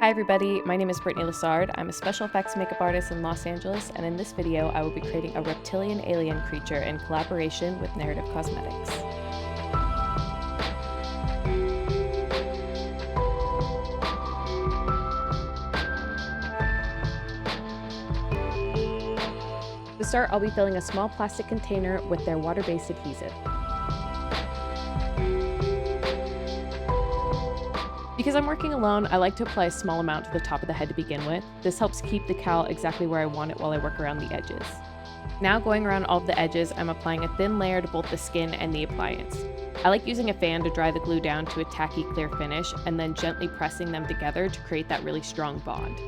Hi everybody, my name is Brittany Lessard. I'm a special effects makeup artist in Los Angeles, and in this video I will be creating a reptilian alien creature in collaboration with Narrative Cosmetics. To start, I'll be filling a small plastic container with their water-based adhesive. Because I'm working alone, I like to apply a small amount to the top of the head to begin with. This helps keep the cowl exactly where I want it while I work around the edges. Now going around all of the edges, I'm applying a thin layer to both the skin and the appliance. I like using a fan to dry the glue down to a tacky clear finish and then gently pressing them together to create that really strong bond.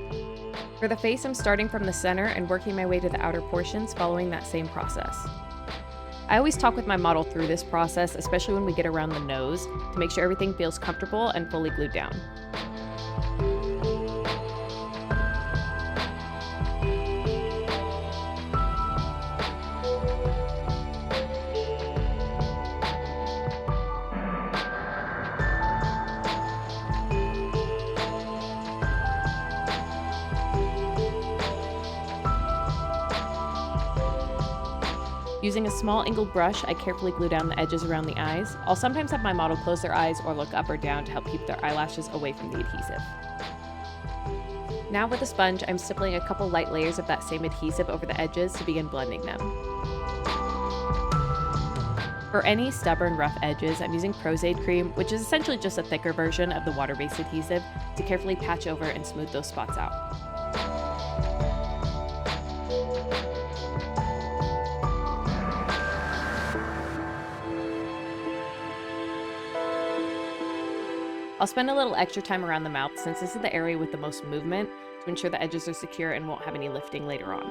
For the face, I'm starting from the center and working my way to the outer portions, following that same process. I always talk with my model through this process, especially when we get around the nose, to make sure everything feels comfortable and fully glued down. Using a small angled brush, I carefully glue down the edges around the eyes. I'll sometimes have my model close their eyes or look up or down to help keep their eyelashes away from the adhesive. Now with a sponge, I'm stippling a couple light layers of that same adhesive over the edges to begin blending them. For any stubborn, rough edges, I'm using Prosade cream, which is essentially just a thicker version of the water-based adhesive, to carefully patch over and smooth those spots out. I'll spend a little extra time around the mouth since this is the area with the most movement to ensure the edges are secure and won't have any lifting later on.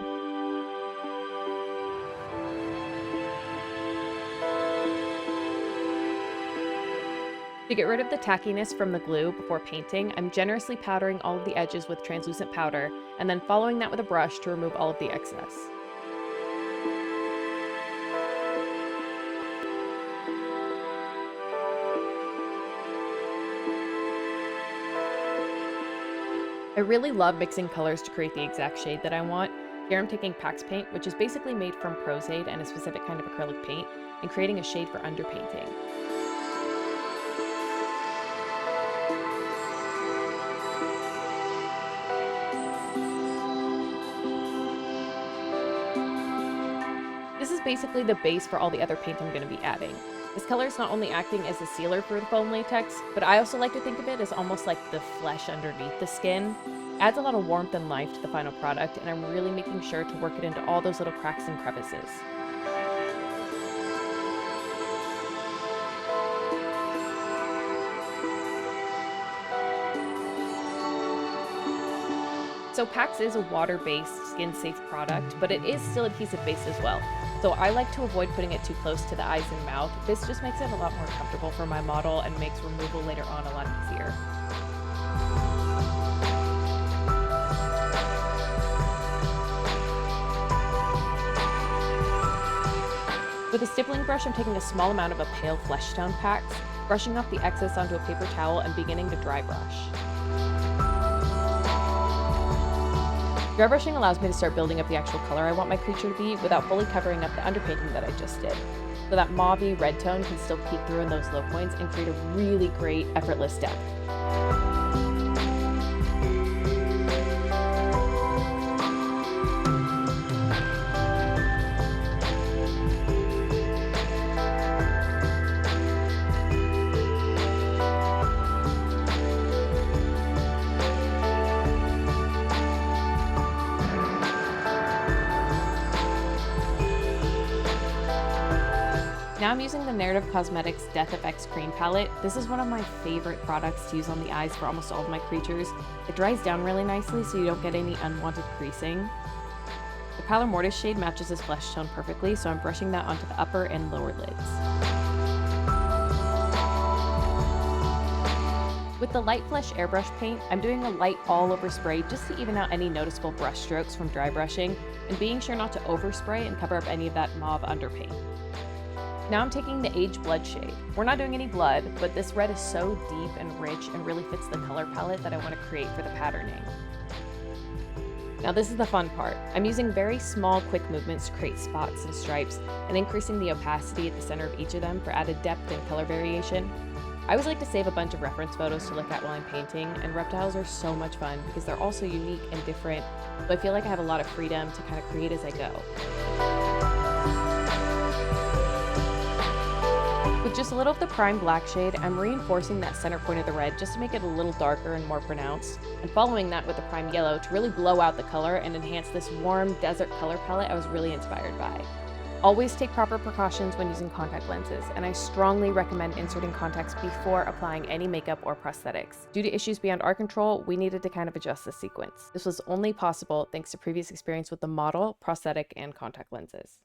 To get rid of the tackiness from the glue before painting, I'm generously powdering all of the edges with translucent powder and then following that with a brush to remove all of the excess. I really love mixing colors to create the exact shade that I want. Here I'm taking Pax paint, which is basically made from Prosade and a specific kind of acrylic paint, and creating a shade for underpainting. This is basically the base for all the other paint I'm going to be adding. This color is not only acting as a sealer for the foam latex, but I also like to think of it as almost like the flesh underneath the skin. It adds a lot of warmth and life to the final product, and I'm really making sure to work it into all those little cracks and crevices. So Pax is a water-based, skin-safe product, but it is still adhesive-based as well. So I like to avoid putting it too close to the eyes and mouth. This just makes it a lot more comfortable for my model and makes removal later on a lot easier. With a stippling brush, I'm taking a small amount of a pale flesh tone Pax, brushing off the excess onto a paper towel and beginning to dry brush. Dry brushing allows me to start building up the actual color I want my creature to be without fully covering up the underpainting that I just did. So that mauve-y red tone can still peek through in those low points and create a really great, effortless depth. Now I'm using the Narrative Cosmetics SFX cream palette. This is one of my favorite products to use on the eyes for almost all of my creatures. It dries down really nicely so you don't get any unwanted creasing. The Pallor Mortis shade matches this flesh tone perfectly, so I'm brushing that onto the upper and lower lids. With the light flesh airbrush paint, I'm doing a light all-over spray just to even out any noticeable brush strokes from dry brushing, and being sure not to overspray and cover up any of that mauve underpaint. Now I'm taking the Age Blood shade. We're not doing any blood, but this red is so deep and rich and really fits the color palette that I want to create for the patterning. Now this is the fun part. I'm using very small, quick movements to create spots and stripes and increasing the opacity at the center of each of them for added depth and color variation. I always like to save a bunch of reference photos to look at while I'm painting, and reptiles are so much fun because they're also unique and different, so I feel like I have a lot of freedom to kind of create as I go. With just a little of the prime black shade, I'm reinforcing that center point of the red just to make it a little darker and more pronounced, and following that with the prime yellow to really blow out the color and enhance this warm desert color palette I was really inspired by. Always take proper precautions when using contact lenses, and I strongly recommend inserting contacts before applying any makeup or prosthetics. Due to issues beyond our control, we needed to kind of adjust this sequence. This was only possible thanks to previous experience with the model, prosthetic, and contact lenses.